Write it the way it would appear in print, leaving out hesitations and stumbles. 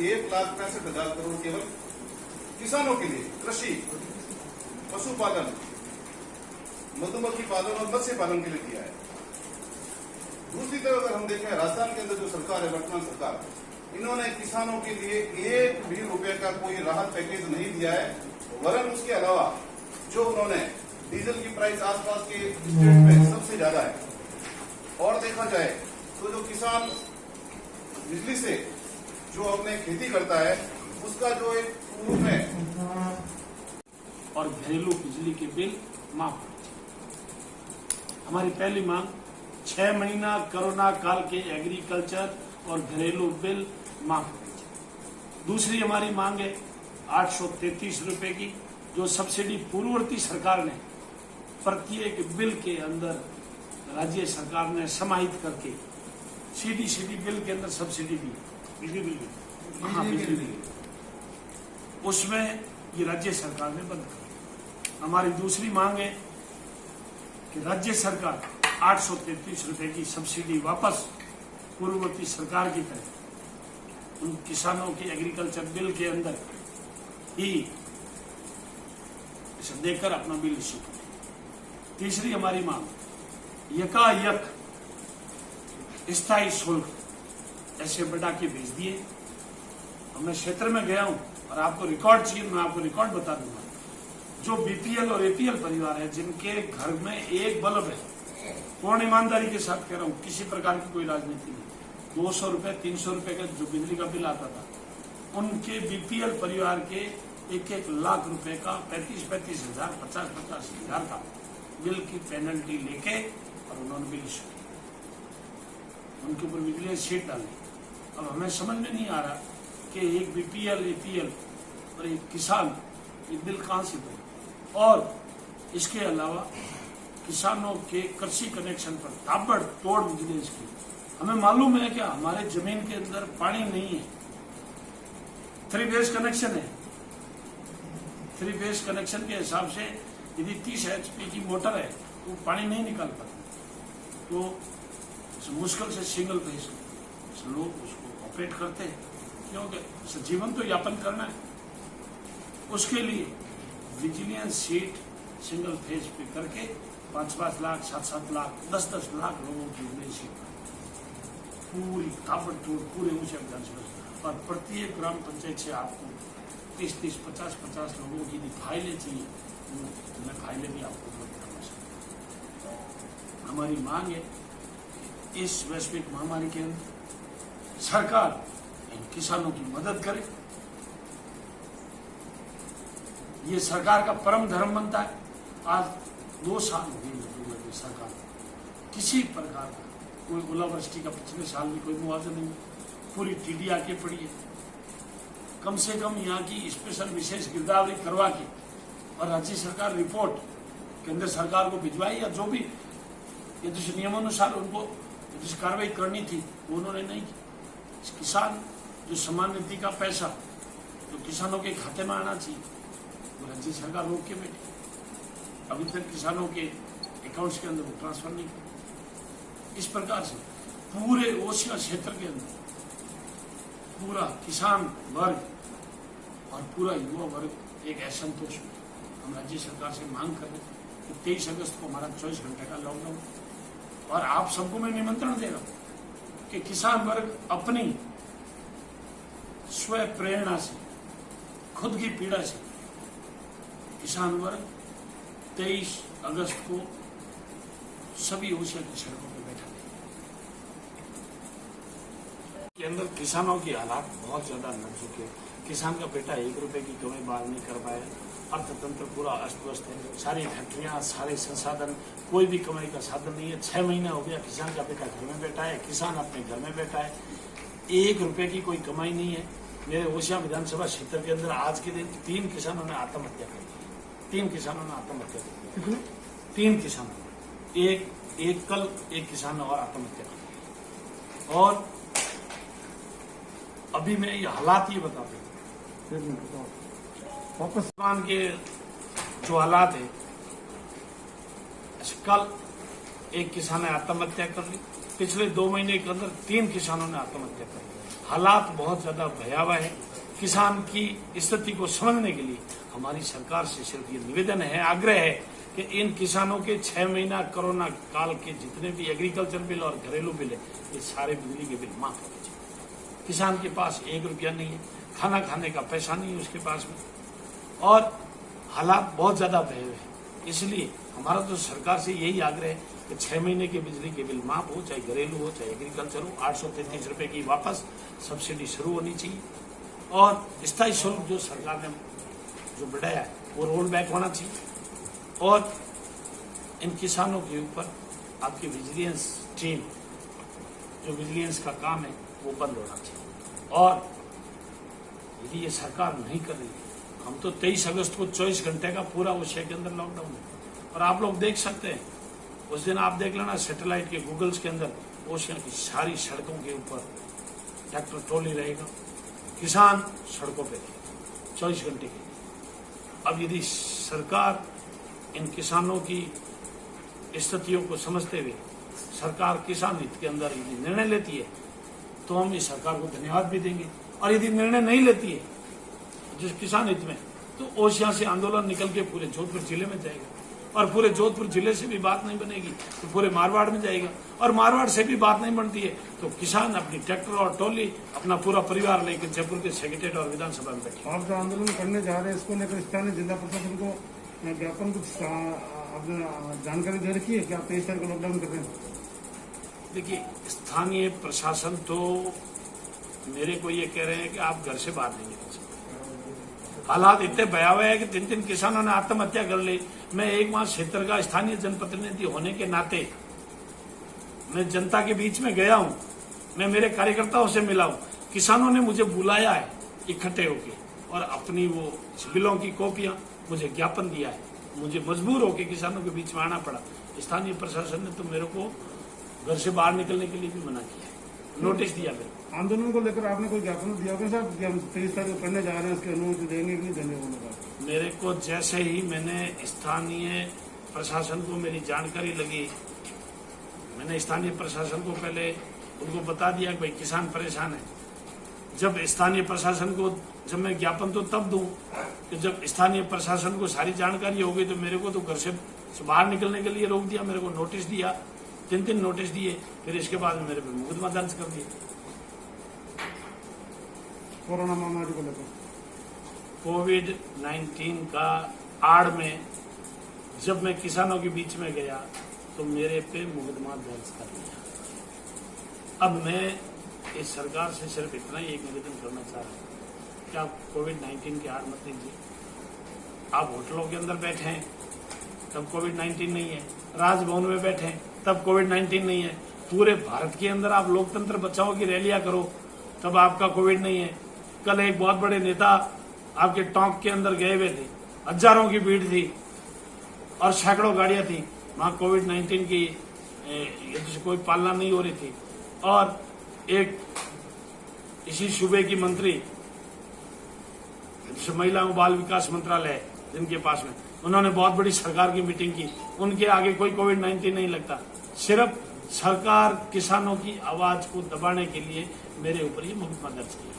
1,65,000 करोड़ केवल किसानों के लिए कृषि, पशुपालन, मधुमक्खी पालन और मत्स्य पालन के लिए दिया है। दूसरी तरफ अगर हम देखें, राजस्थान के अंदर जो सरकार है, वर्तमान सरकार, इन्होंने किसानों के लिए 1 भी रुपए का कोई राहत पैकेज नहीं दिया है। वरन उसके अलावा जो उन्होंने डीजल की प्राइस आसपास के स्टेट में सबसे ज्यादा है। और देखा जाए तो जो किसान बिजली से जो अपने खेती करता है उसका जो एक पूर्व में और घरेलू बिजली के बिल माफ। हमारी पहली मांग 6 महीना कोरोना काल के एग्रीकल्चर और घरेलू बिल माफ। दूसरी हमारी मांग है 833 रुपए की, जो सब्सिडी पूर्ववर्ती सरकार ने प्रत्येक बिल के अंदर राज्य सरकार ने समाहित करके सीधी बिल के अंदर सब्सिडी दी, बिजली बिल, हाँ बिजली बिल, उसमें ये राज्य सरकार ने बंद कर। हमारी दूसरी मांग है कि राज्य सरकार 833 रुपए की सब्सिडी वापस पूर्ववर्ती सरकार की तरह उन किसानों के एग्रीकल्चर बिल के अंदर ही इसे देकर अपना बिल इश्यू करें। तीसरी हमारी मांग यकायक स्थायी शुल्क ऐसे बढ़ा के भेज दिए। अब मैं क्षेत्र में गया हूं और आपको रिकॉर्ड चाहिए, मैं आपको रिकॉर्ड बता दूंगा। जो बीपीएल और एपीएल परिवार है जिनके घर में एक बल्ब है, पूर्ण ईमानदारी के साथ कह रहा हूं, किसी प्रकार की कोई राजनीति नहीं, 200 रुपए 300 रुपए का जो बिजली का बिल आता था, उनके बीपीएल परिवार के 1-1 लाख रुपए का 35-35 हजार 50-50 हजार का बिल की पेनल्टी लेके और उन्होंने बिल इश्यू किया, उनके ऊपर बिजली सीट डाली। अब हमें समझ में नहीं आ रहा कि एक बीपीएल एपीएल और एक किसान ये बिल कहां से भरे। और इसके अलावा किसानों के कृषि कनेक्शन पर ताबड़तोड़ बिजली की। हमें मालूम है कि हमारे जमीन के अंदर पानी नहीं है, 3 फेज कनेक्शन है। 3 फेज कनेक्शन के हिसाब से यदि 30 HP की मोटर है तो पानी नहीं निकाल पाती, तो मुश्किल से सिंगल फेज लोग उसको ऑपरेट करते हैं, क्योंकि जीवन तो यापन करना है। उसके लिए विजिलेंस सीट सिंगल फेज पे करके 5-5 लाख 7-7 लाख 10-10 लाख लोगों की विजिलेंस सीट पूरी ताबड़तोड़ पूरे ऊंचे विधानसभा, और प्रत्येक ग्राम पंचायत से आपको 30-30 50-50 लोगों की फाइलें चाहिए, तो मैं फाइलें भी आपको उपलब्ध करवा सकता हूं। हमारी मांग है इस वैश्विक महामारी के अंदर सरकार इन किसानों की मदद करे। ये सरकार का परम धर्म बनता है। आज 2 साल हो गए सरकार किसी प्रकार का कोई ओलावृष्टि का पिछले साल भी कोई मुआवजा नहीं, पूरी टीडी आके पड़ी है। कम से कम यहाँ की स्पेशल विशेष गिरदावरी करवा के और राज्य सरकार रिपोर्ट केंद्र सरकार को भिजवाई, या जो भी जिस नियमानुसार उनको जिस कार्रवाई करनी थी वो उन्होंने नहीं की। किसान जो सम्मान निधि का पैसा जो किसानों के खाते में आना चाहिए वो राज्य सरकार रोक के बैठी, अभी तक किसानों के अकाउंट्स के अंदर वो ट्रांसफर नहीं किया। इस प्रकार से पूरे ओसिया क्षेत्र के अंदर पूरा किसान वर्ग और पूरा युवा वर्ग एक असंतोष में। हम राज्य सरकार से मांग कर रहे कि 23 अगस्त को हमारा 24 घंटे का लॉकडाउन, और आप सबको मैं निमंत्रण दे रहा हूं कि किसान वर्ग अपनी स्व प्रेरणा से, खुद की पीड़ा से किसान वर्ग 23 अगस्त को सभी ओसिया की सड़कों पर बैठा के अंदर किसानों की हालात बहुत ज्यादा नाजुक है। किसान का बेटा 1 रुपए की कमाई बाहर नहीं कर पाया, अर्थतंत्र पूरा अस्त व्यस्त है, सारी फैक्ट्रियां सारे संसाधन, कोई भी कमाई का साधन नहीं है। 6 महीना हो गया किसान का बेटा घर में बैठा है, किसान अपने घर में बैठा है, 1 रुपए की कोई कमाई नहीं है। मेरे ओसिया विधानसभा क्षेत्र के अंदर आज के दिन 3 किसानों ने आत्महत्या कर दी। 3 किसानों ने आत्महत्या कर दी। 3 किसानों ने, एक कल एक किसान ने और आत्महत्या कर दी। और अभी मैं ये हालात ये बता दूं, पाकिस्तान के जो हालात है, कल एक किसान ने आत्महत्या कर ली, पिछले 2 महीने के अंदर 3 किसानों ने आत्महत्या कर ली। हालात बहुत ज्यादा भयावह है। किसान की स्थिति को समझने के लिए हमारी सरकार से सिर्फ ये निवेदन है, आग्रह है कि इन किसानों के 6 महीना कोरोना काल के जितने भी एग्रीकल्चर बिल और घरेलू बिल है, ये सारे बिजली के बिल माफ होने चाहिए। किसान के पास 1 रुपया नहीं है, खाना खाने का पैसा नहीं है उसके पास में, और हालात बहुत ज्यादा भयावह है। इसलिए हमारा तो सरकार से यही आग्रह है कि 6 महीने के बिजली के बिल माफ हो, चाहे घरेलू हो चाहे एग्रीकल्चर हो। 833 रुपए की वापस सब्सिडी शुरू होनी चाहिए, और स्थायी शुल्क जो सरकार ने जो बढ़ाया है वो रोल बैक होना चाहिए, और इन किसानों के ऊपर आपकी विजिलेंस टीम, जो विजिलेंस का काम है वो बंद होना चाहिए। और यदि ये सरकार नहीं कर रही है, हम तो 23 अगस्त को 24 घंटे का पूरा एशिया के अंदर लॉकडाउन है, और आप लोग देख सकते हैं, उस दिन आप देख लेना सैटेलाइट के गूगल्स के अंदर ओशिया की सारी सड़कों के ऊपर ट्रैक्टर ट्रॉली रहेगा, किसान सड़कों पे रहेगा 24 घंटे के। अब यदि सरकार इन किसानों की स्थितियों को समझते हुए सरकार किसान हित के अंदर यदि निर्णय लेती है तो हम इस सरकार को धन्यवाद भी देंगे, और यदि निर्णय नहीं लेती है जिस किसान हित में, तो ओशिया से आंदोलन निकल के पूरे जोधपुर जिले में जाएगा, और पूरे जोधपुर जिले से भी बात नहीं बनेगी तो पूरे मारवाड़ में जाएगा, और मारवाड़ से भी बात नहीं बनती है तो किसान अपनी ट्रैक्टर और टोली अपना पूरा परिवार लेकर जयपुर के सेक्रेटरीट और विधानसभा में बैठे। आप जो आंदोलन करने जा रहे हैं इसको लेकर स्थानीय जिला प्रशासन को ज्ञापन कुछ आपने जानकारी दे रखी है कि आप 23 तारीख को लॉकडाउन कर रहे हैं? देखिए, स्थानीय प्रशासन तो मेरे को ये कह रहे हैं कि आप घर से बाहर नहीं निकल सकते। हालात इतने भयावह है कि 3 किसानों ने आत्महत्या कर ली। मैं एक मास क्षेत्र का स्थानीय जनप्रतिनिधि होने के नाते मैं जनता के बीच में गया हूं, मैं मेरे कार्यकर्ताओं से मिला हूं, किसानों ने मुझे बुलाया है इकट्ठे होके, और अपनी वो बिलों की कॉपियां मुझे ज्ञापन दिया है। मुझे मजबूर होकर किसानों के बीच में आना पड़ा। स्थानीय प्रशासन ने तो मेरे को घर से बाहर निकलने के लिए भी मना किया है, नोटिस दिया मेरे को। आंदोलन को लेकर आपने कोई ज्ञापन दिया होगा साहब कि हम 23 तारीख को करने जा रहे हैं, उसकी अनुमति देंगे कि नहीं देंगे? बोलेगा मेरे को जैसे ही मैंने स्थानीय प्रशासन को मेरी जानकारी लगी, मैंने स्थानीय प्रशासन को पहले उनको बता दिया कि भाई किसान परेशान है। जब स्थानीय प्रशासन को जब मैं ज्ञापन तो तब दूं कि जब स्थानीय प्रशासन को सारी जानकारी हो गई, तो मेरे को तो घर से बाहर निकलने के लिए रोक दिया, मेरे को नोटिस दिया, 3 नोटिस दिए, फिर इसके बाद मेरे पे मुकदमा दर्ज कर दिया। कोरोना महामारी को लेकर कोविड-19 का आड़ में जब मैं किसानों के बीच में गया तो मेरे पे मुकदमा दर्ज कर दिया। अब मैं इस सरकार से सिर्फ इतना ही एक निवेदन करना चाह रहा हूँ कि आप कोविड-19 के आड़ मत लीजिए। आप होटलों के अंदर बैठे हैं तब कोविड-19 नहीं है, राजभवन में बैठे हैं तब कोविड-19 नहीं है, पूरे भारत के अंदर आप लोकतंत्र बचाओ की रैलियां करो तब आपका कोविड नहीं है। कल एक बहुत बड़े नेता आपके टोंक के अंदर गए हुए थे, हजारों की भीड़ थी और सैकड़ों गाड़ियां थी, वहां कोविड-19 की कोई पालना नहीं हो रही थी। और एक इसी सूबे की मंत्री महिला एवं बाल विकास मंत्रालय जिनके पास में, उन्होंने बहुत बड़ी सरकार की मीटिंग की, उनके आगे कोई कोविड-19 नहीं लगता। सिर्फ सरकार किसानों की आवाज को दबाने के लिए मेरे ऊपर ये मुकदमा दर्ज किया।